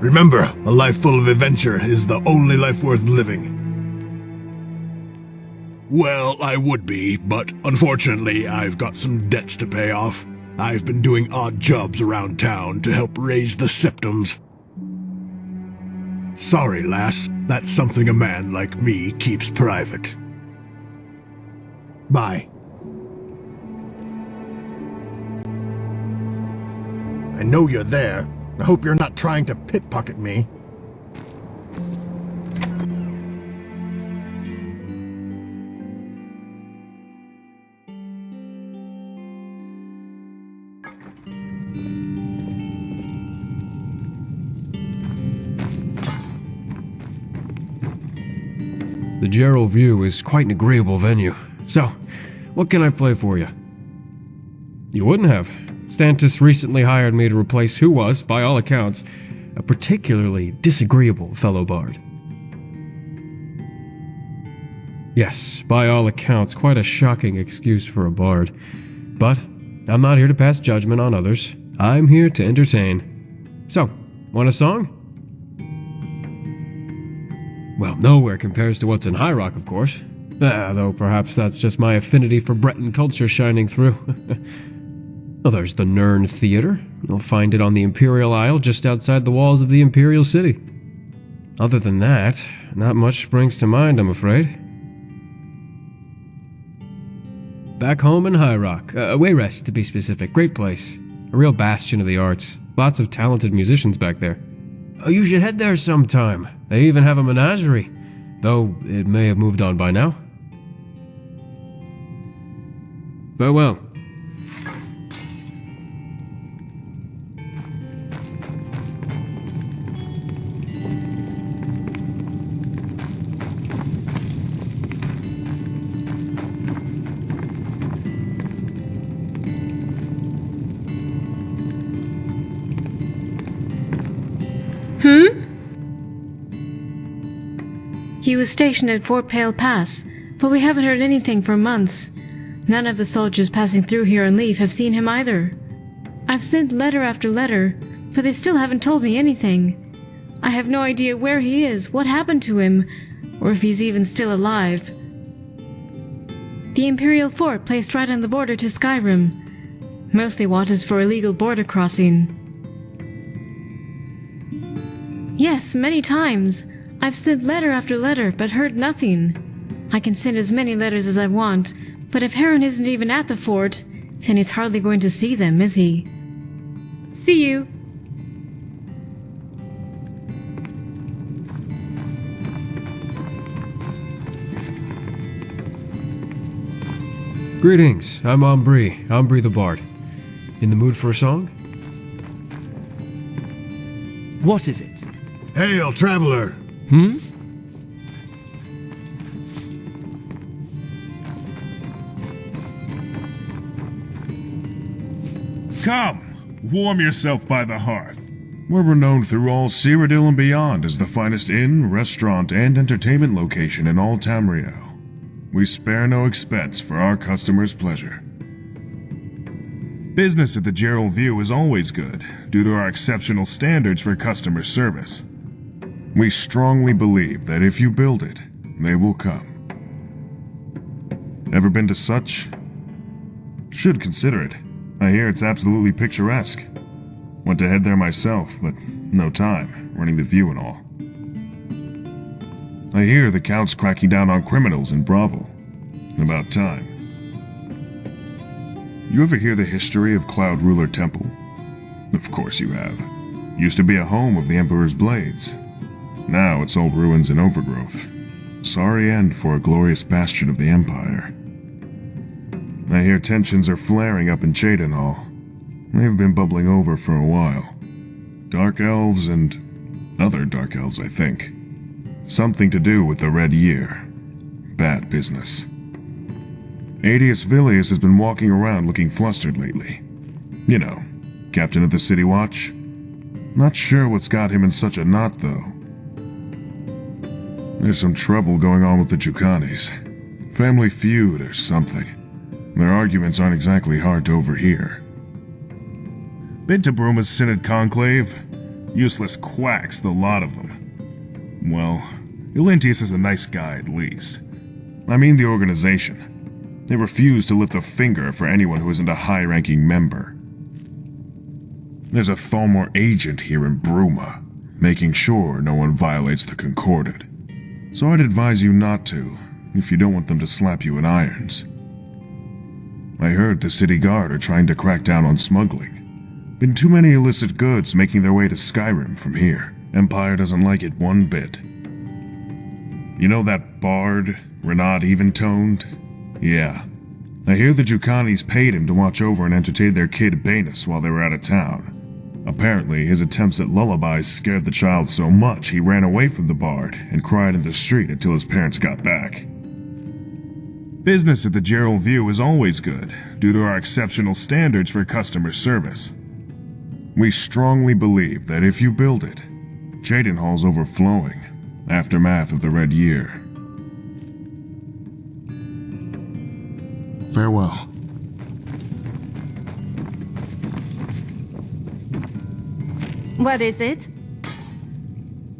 Remember, a life full of adventure is the only life worth living. Well, I would be, but unfortunately I've got some debts to pay off. I've been doing odd jobs around town to help raise the septums. Sorry, lass, that's something a man like me keeps private. Bye. I know you're there. I hope you're not trying to pickpocket me. The Jerall View is quite an agreeable venue. So, what can I play for you? You wouldn't have. Stantis recently hired me to replace who was, by all accounts, a particularly disagreeable fellow bard. Yes, by all accounts, quite a shocking excuse for a bard. But I'm not here to pass judgment on others. I'm here to entertain. So, want a song? Well, nowhere compares to what's in High Rock, of course. Though perhaps that's just my affinity for Breton culture shining through. Well, there's the Nern Theater. You'll find it on the Imperial Isle just outside the walls of the Imperial City. Other than that, not much springs to mind, I'm afraid. Back home in High Rock, Wayrest to be specific, great place. A real bastion of the arts. Lots of talented musicians back there. Oh, you should head there sometime. They even have a menagerie, though it may have moved on by now. Farewell. He was stationed at Fort Pale Pass, but we haven't heard anything for months. None of the soldiers passing through here on leave have seen him either. I've sent letter after letter, but they still haven't told me anything. I have no idea where he is, what happened to him, or if he's even still alive. The Imperial Fort placed right on the border to Skyrim. Mostly watches for illegal border crossing. Yes, many times. I've sent letter after letter, but heard nothing. I can send as many letters as I want, but if Heron isn't even at the fort, then he's hardly going to see them, is he? See you. Greetings, I'm Ambri the Bard. In the mood for a song? What is it? Hail, traveler! Come, warm yourself by the hearth. We're renowned through all Cyrodiil and beyond as the finest inn, restaurant, and entertainment location in all Tamriel. We spare no expense for our customers' pleasure. Business at the Jerall View is always good, due to our exceptional standards for customer service. We strongly believe that if you build it, they will come. Ever been to such? Should consider it. I hear it's absolutely picturesque. Went to head there myself, but no time, running the view and all. I hear the Count's cracking down on criminals in Bravo. About time. You ever hear the history of Cloud Ruler Temple? Of course you have. Used to be a home of the Emperor's blades. Now it's all ruins and overgrowth. Sorry end for a glorious bastion of the Empire. I hear tensions are flaring up in Cheydinhal. They've been bubbling over for a while. Dark elves and other dark elves, I think. Something to do with the Red Year. Bad business. Adius Villius has been walking around looking flustered lately. You know, captain of the City Watch. Not sure what's got him in such a knot, though. There's some trouble going on with the Jucanis. Family feud or something. Their arguments aren't exactly hard to overhear. Been to Bruma's Synod Conclave? Useless quacks, the lot of them. Well, Ilentius is a nice guy at least. I mean the organization. They refuse to lift a finger for anyone who isn't a high-ranking member. There's a Thalmor agent here in Bruma, making sure no one violates the Concorded. So I'd advise you not to, if you don't want them to slap you in irons. I heard the city guard are trying to crack down on smuggling. Been too many illicit goods making their way to Skyrim from here. Empire doesn't like it one bit. You know that bard, Renard Eventoned? Yeah. I hear the Jucanis paid him to watch over and entertain their kid Banus while they were out of town. Apparently, his attempts at lullabies scared the child so much he ran away from the bard and cried in the street until his parents got back. Business at the Jerall View is always good, due to our exceptional standards for customer service. We strongly believe that if you build it, Jadenhall's overflowing, aftermath of the Red Year. Farewell. What is it?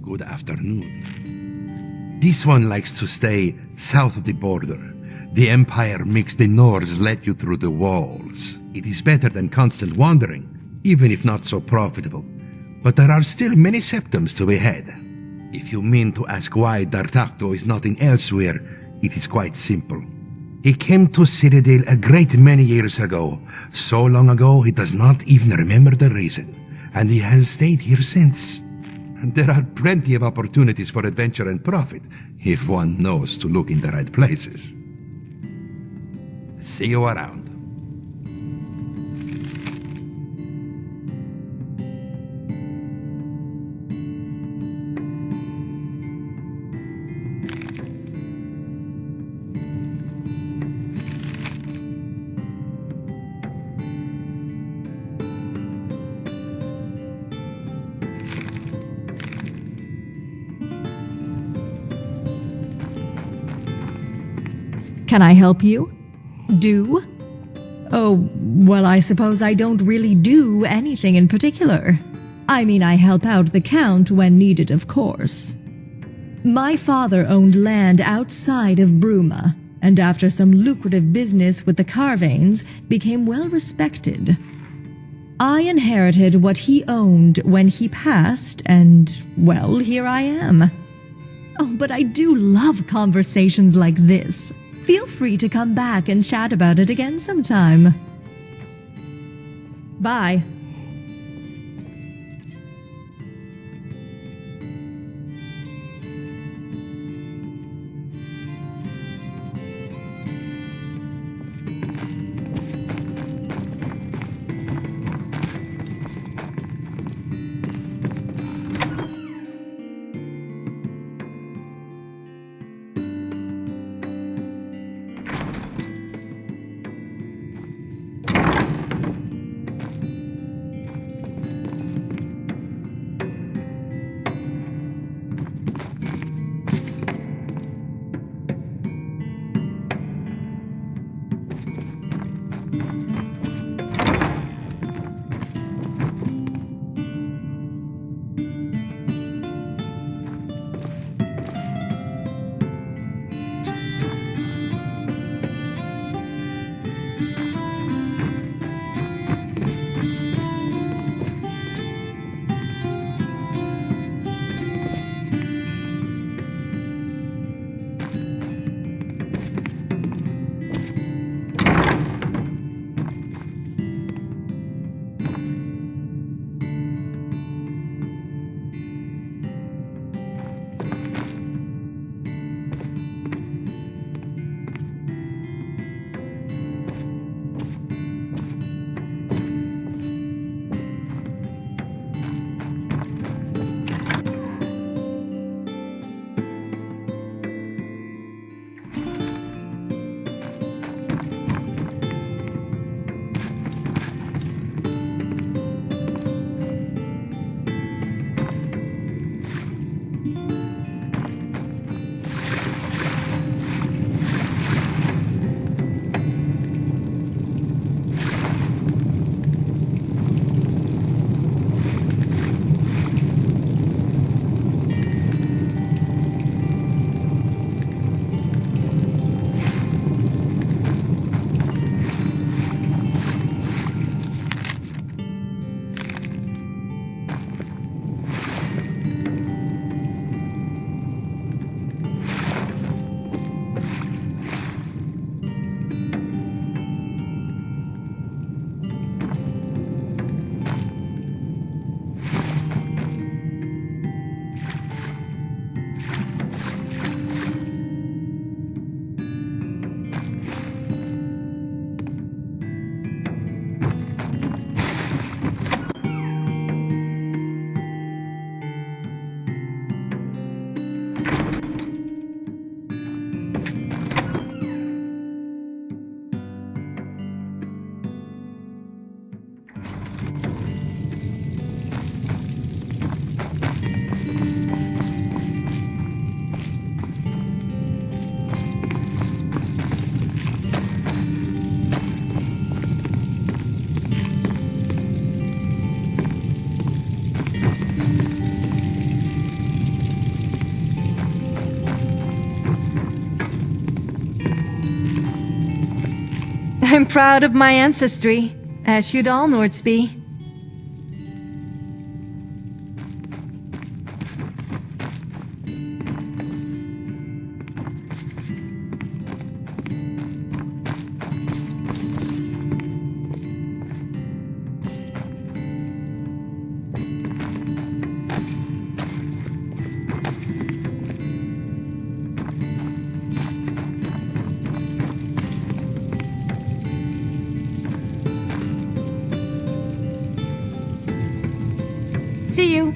Good afternoon. This one likes to stay south of the border. The Empire makes the Nords let you through the walls. It is better than constant wandering, even if not so profitable. But there are still many septums to be had. If you mean to ask why D'Artagnan is not in elsewhere, it is quite simple. He came to Cyrodiil a great many years ago, so long ago he does not even remember the reason, and he has stayed here since. There are plenty of opportunities for adventure and profit, if one knows to look in the right places. See you around. Can I help you? Do? Oh, well, I suppose I don't really do anything in particular. I mean, I help out the Count when needed, of course. My father owned land outside of Bruma, and after some lucrative business with the Carvanes, became well respected. I inherited what he owned when he passed, and, well, here I am. Oh, but I do love conversations like this. Feel free to come back and chat about it again sometime. Bye. I'm proud of my ancestry, as should all Nords be. See you.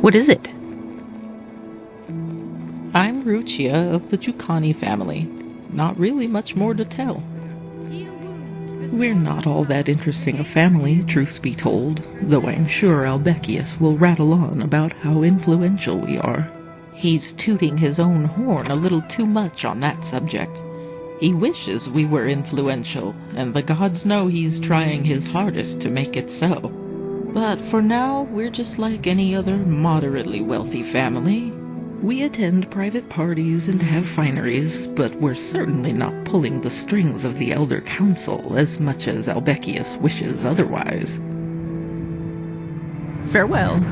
What is it? I'm Ruchia of the Jucani family. Not really much more to tell. We're not all that interesting a family, truth be told, though I'm sure Albecius will rattle on about how influential we are. He's tooting his own horn a little too much on that subject. He wishes we were influential, and the gods know he's trying his hardest to make it so. But for now, we're just like any other moderately wealthy family. We attend private parties and have fineries, but we're certainly not pulling the strings of the Elder Council as much as Albecius wishes otherwise. Farewell.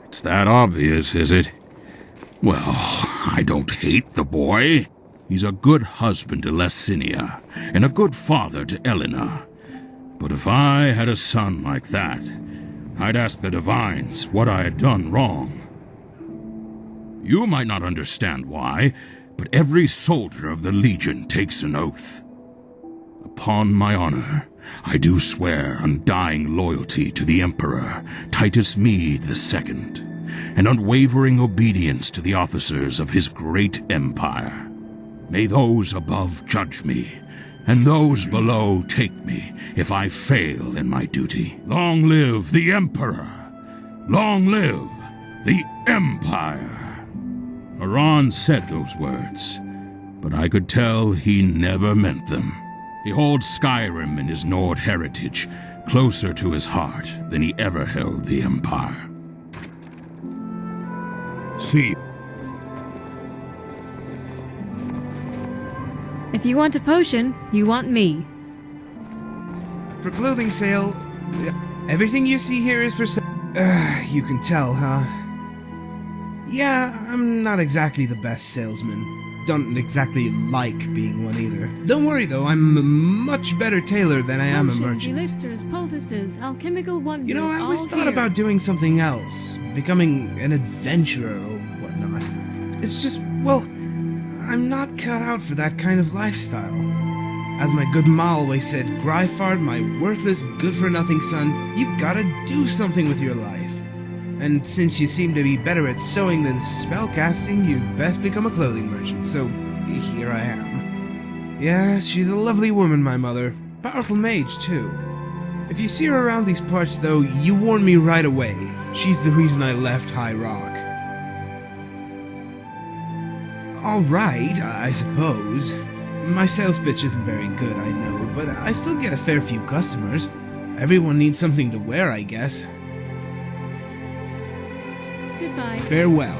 It's that obvious, is it? Well, I don't hate the boy. He's a good husband to Lecinia, and a good father to Elena. But if I had a son like that, I'd ask the Divines what I had done wrong. You might not understand why, but every soldier of the Legion takes an oath. Upon my honor, I do swear undying loyalty to the Emperor, Titus Mede II, and unwavering obedience to the officers of his great empire. May those above judge me, and those below take me if I fail in my duty. Long live the Emperor! Long live the Empire! Aran said those words, but I could tell he never meant them. He holds Skyrim and his Nord heritage closer to his heart than he ever held the Empire. See. If you want a potion, you want me. For clothing sale, everything you see here is for sale. You can tell, huh? Yeah, I'm not exactly the best salesman. Don't exactly like being one either. Don't worry though, I'm a much better tailor than I am a merchant. Elixirs, poultices, alchemical wonders, You know, I always all thought here. about doing something else. Becoming an adventurer or whatnot. It's just, well, I'm not cut out for that kind of lifestyle. As my good ma always said, Gryfard, my worthless, good-for-nothing son, you gotta do something with your life. And since you seem to be better at sewing than spellcasting, you'd best become a clothing merchant, so here I am. Yeah, she's a lovely woman, my mother. Powerful mage, too. If you see her around these parts, though, you warn me right away. She's the reason I left High Rock. Alright, I suppose. My sales pitch isn't very good, I know, but I still get a fair few customers. Everyone needs something to wear, I guess. Goodbye. Farewell.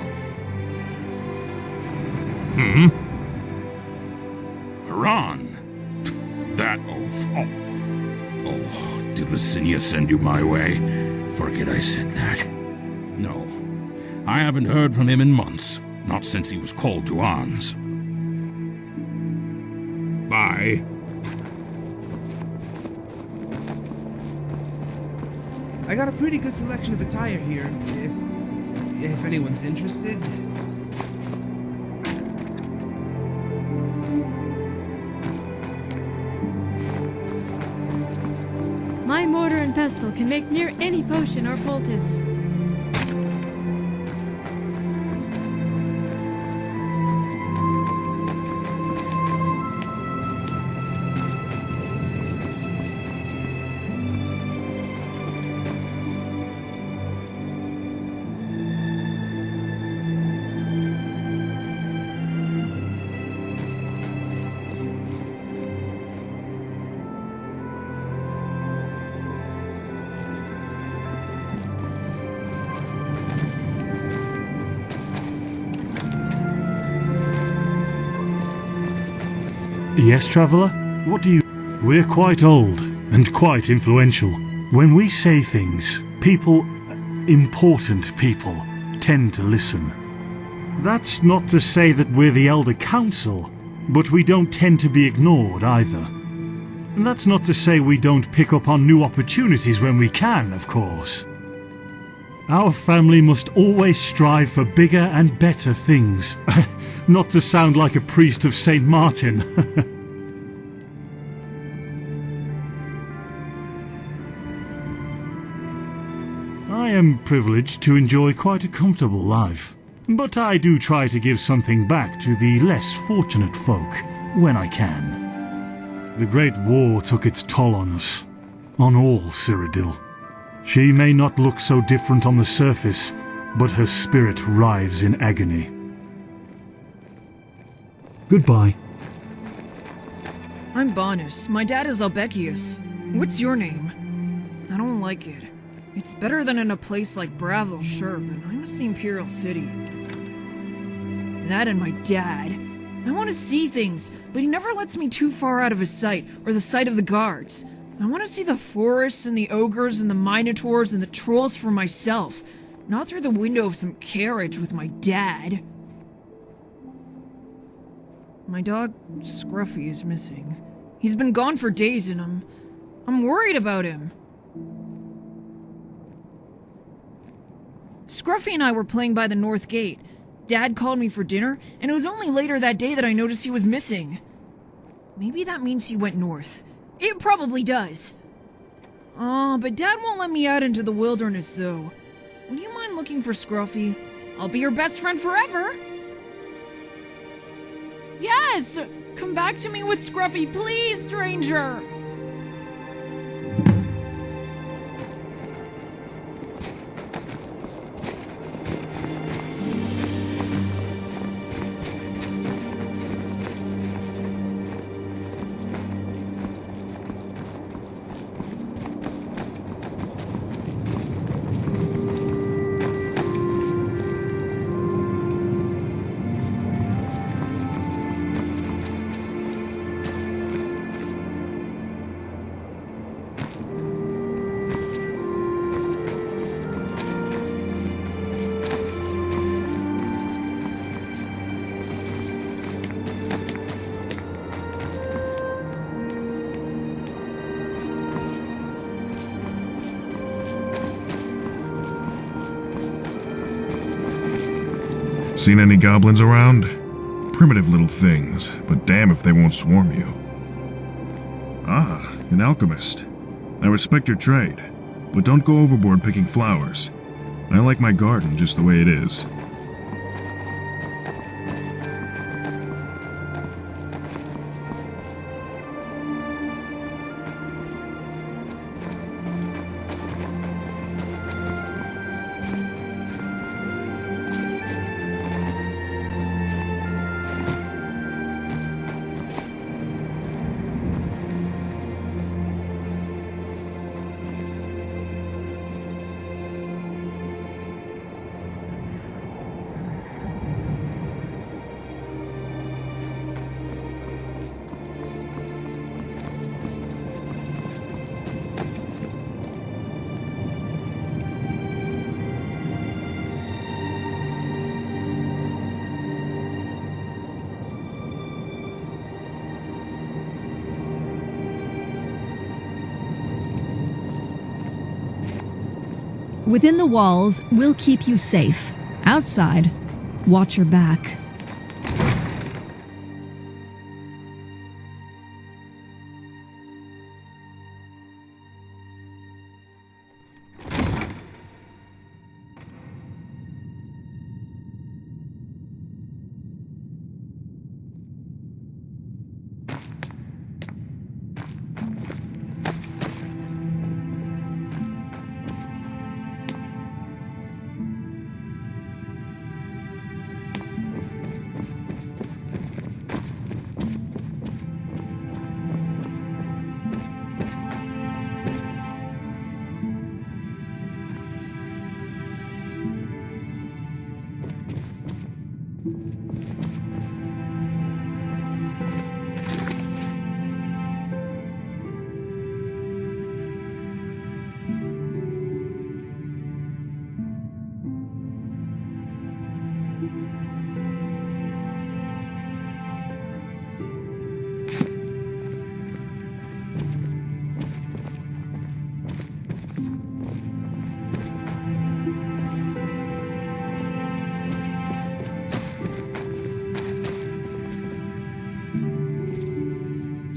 Aran! That oaf. Oh, did Lecinia send you my way? Forget I said that. No, I haven't heard from him in months. Not since he was called to arms. Bye. I got a pretty good selection of attire here, if anyone's interested. My mortar and pestle can make near any potion or poultice. Yes, Traveller? What do you... We're quite old and quite influential. When we say things, people, important people, tend to listen. That's not to say that we're the Elder Council, but we don't tend to be ignored either. And that's not to say we don't pick up on new opportunities when we can, of course. Our family must always strive for bigger and better things. Not to sound like a priest of St. Martin. I am privileged to enjoy quite a comfortable life, but I do try to give something back to the less fortunate folk when I can. The Great War took its toll on us, on all Cyrodiil. She may not look so different on the surface, but her spirit writhes in agony. Goodbye. I'm Bonus. My dad is Albekius. What's your name? I don't like it. It's better than in a place like Bravil, sure, but I miss the Imperial City. That and my dad. I want to see things, but he never lets me too far out of his sight, or the sight of the guards. I want to see the forests and the ogres and the minotaurs and the trolls for myself, not through the window of some carriage with my dad. My dog, Scruffy, is missing. He's been gone for days and I'm worried about him. Scruffy and I were playing by the north gate. Dad called me for dinner, and it was only later that day that I noticed he was missing. Maybe that means he went north. It probably does. Oh, but Dad won't let me out into the wilderness, though. Would you mind looking for Scruffy? I'll be your best friend forever. Yes! Come back to me with Scruffy, please, stranger! Seen any goblins around? Primitive little things, but damn if they won't swarm you. Ah, an alchemist. I respect your trade, but don't go overboard picking flowers. I like my garden just the way it is. Within the walls, we'll keep you safe. Outside, watch your back.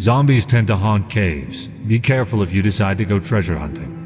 Zombies tend to haunt caves. Be careful if you decide to go treasure hunting.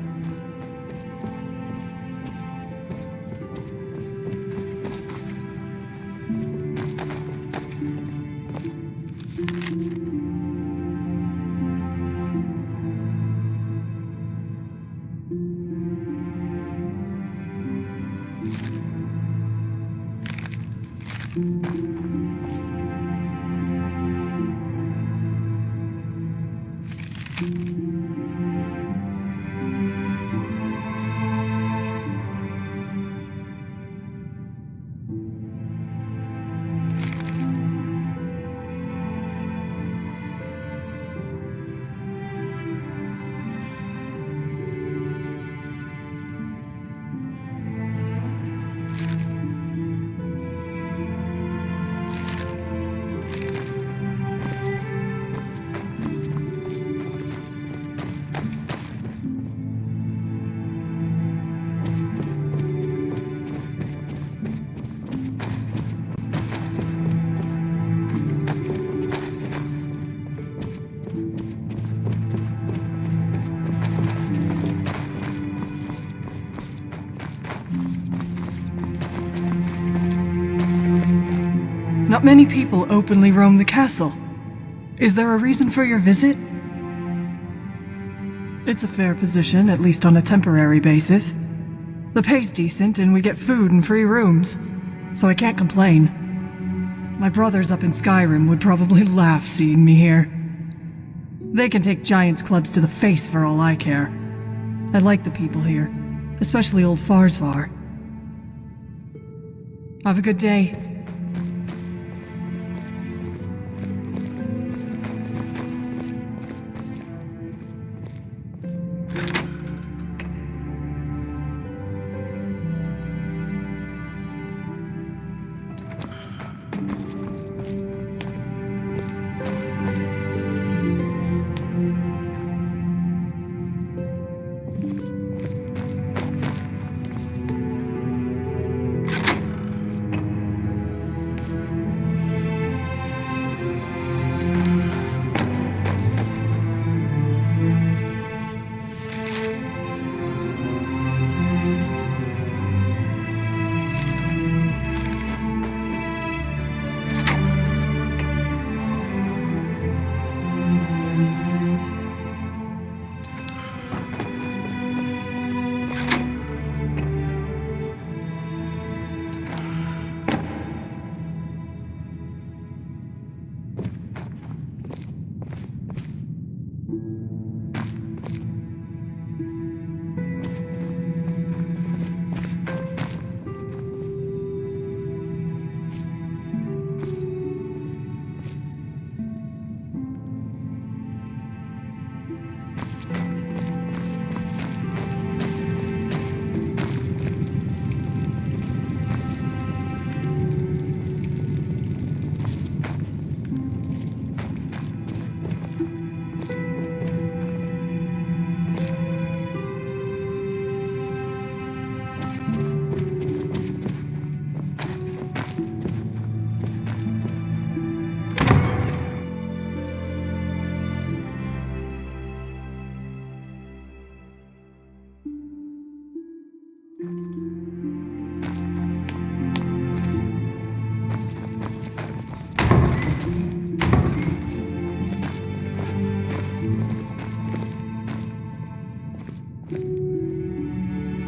many people openly roam the castle. Is there a reason for your visit? It's a fair position, at least on a temporary basis. The pay's decent, and we get food and free rooms, so I can't complain. My brothers up in Skyrim would probably laugh seeing me here. They can take giants clubs to the face for all I care. I like the people here, especially old Farsvar. Have a good day.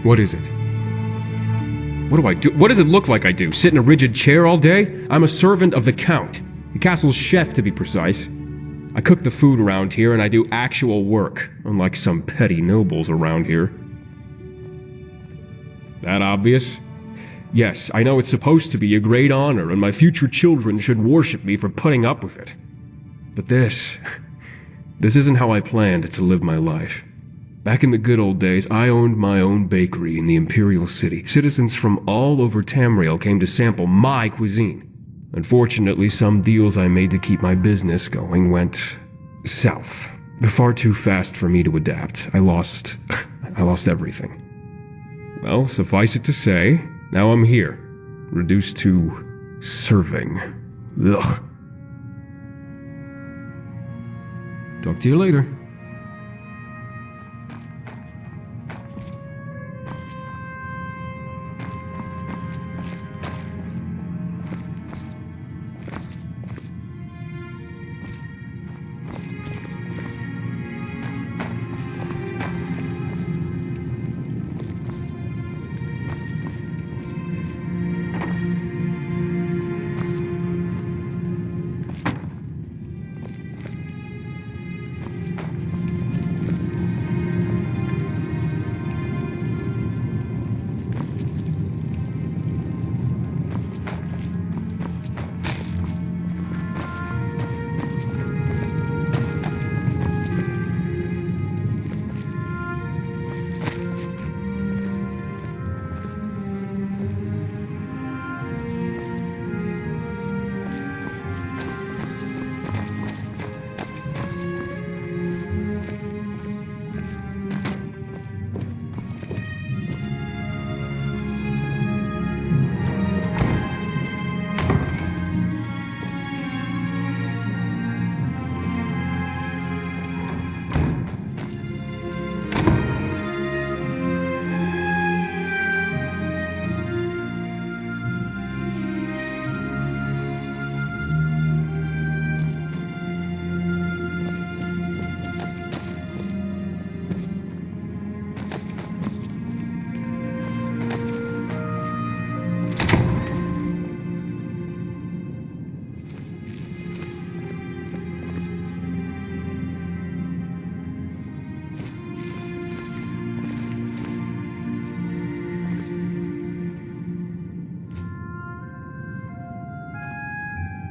What is it? What do I do? What does it look like I do? Sit in a rigid chair all day? I'm a servant of the Count. The castle's chef, to be precise. I cook the food around here and I do actual work, unlike some petty nobles around here. That obvious? Yes, I know it's supposed to be a great honor and my future children should worship me for putting up with it. But this isn't how I planned to live my life. Back in the good old days, I owned my own bakery in the Imperial City. Citizens from all over Tamriel came to sample my cuisine. Unfortunately, some deals I made to keep my business going went south. Far too fast for me to adapt. I lost everything. Well, suffice it to say, now I'm here, reduced to serving. Ugh. Talk to you later.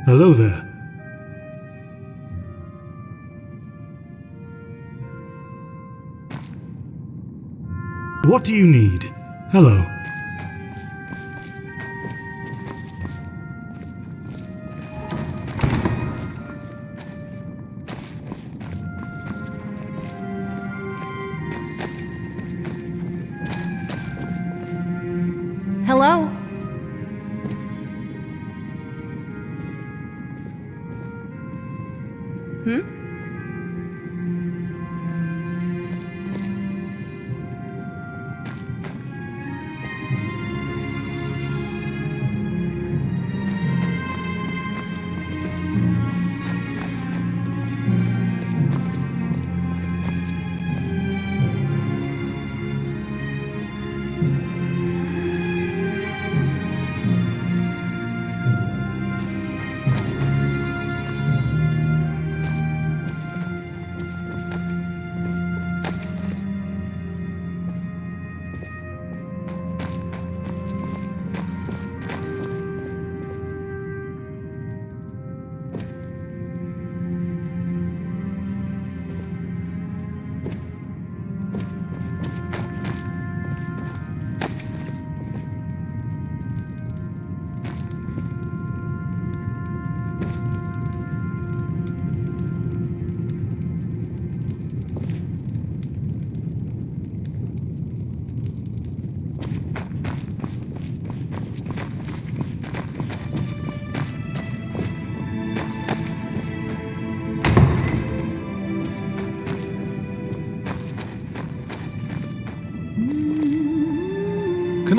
Hello there. What do you need? Hello. Hello? Hmm?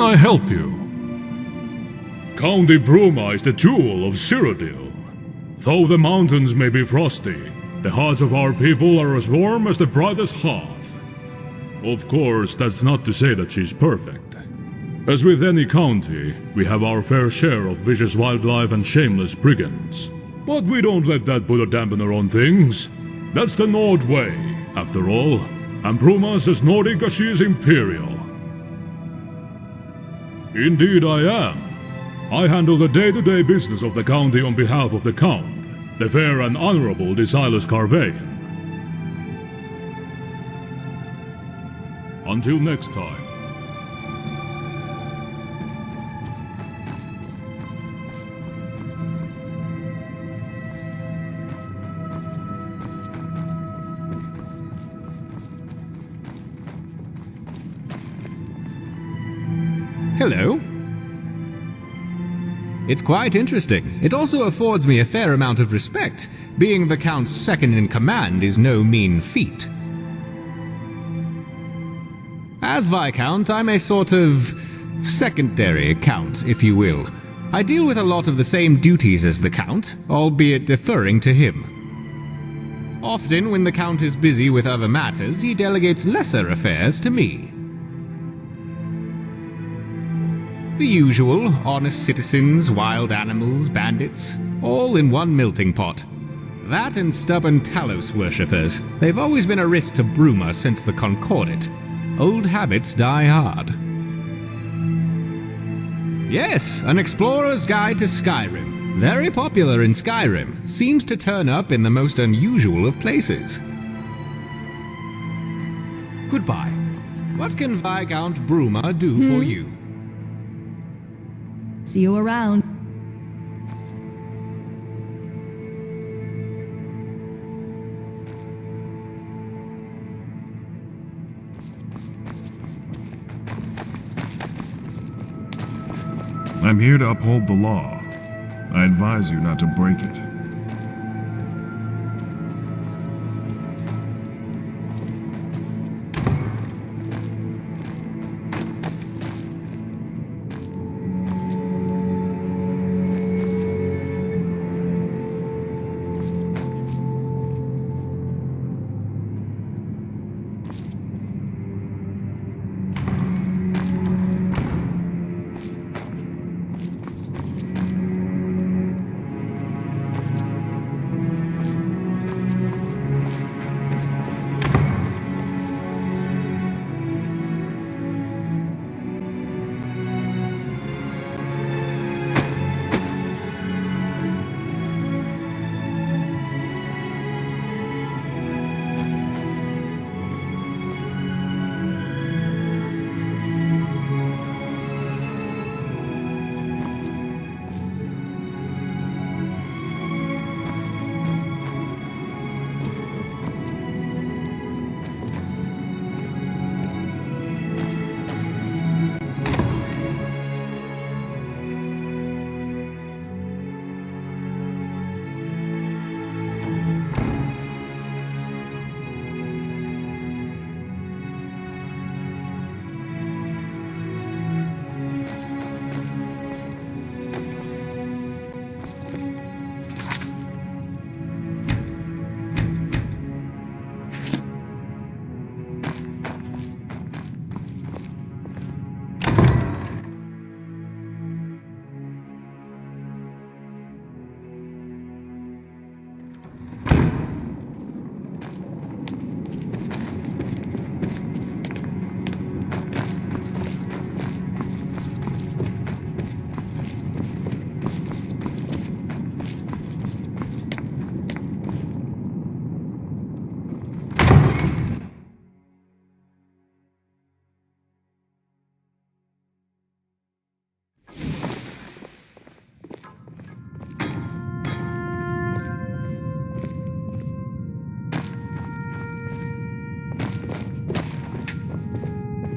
Can I help you? County Bruma is the jewel of Cyrodiil. Though the mountains may be frosty, the hearts of our people are as warm as the brightest hearth. Of course, that's not to say that she's perfect. As with any county, we have our fair share of vicious wildlife and shameless brigands. But we don't let that put a dampener on things. That's the Nord way, after all, and Bruma's as Nordic as she is imperial. Indeed I am. I handle the day-to-day business of the county on behalf of the Count, the fair and honorable Desireless Carvain. Until next time. Hello. It's quite interesting. It also affords me a fair amount of respect. Being the Count's second in command is no mean feat. As Viscount, I'm a sort of secondary Count, if you will. I deal with a lot of the same duties as the Count, albeit deferring to him. Often, when the Count is busy with other matters, he delegates lesser affairs to me. The usual, honest citizens, wild animals, bandits, all in one melting pot. That and stubborn Talos worshippers. They've always been a risk to Bruma since the Concordat. Old habits die hard. Yes, an explorer's guide to Skyrim. Very popular in Skyrim. Seems to turn up in the most unusual of places. Goodbye. What can Viscount Bruma do for you? See you around. I'm here to uphold the law. I advise you not to break it.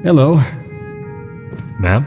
Hello. Ma'am?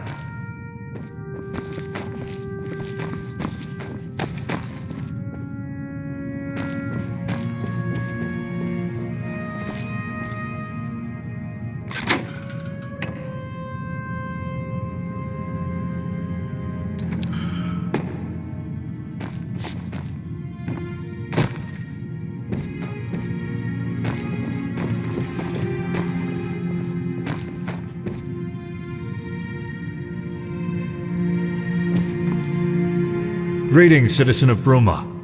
Greetings, citizen of Bruma.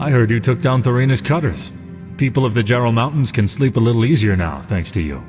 I heard you took down Thorina's cutters. People of the Jerall Mountains can sleep a little easier now, thanks to you.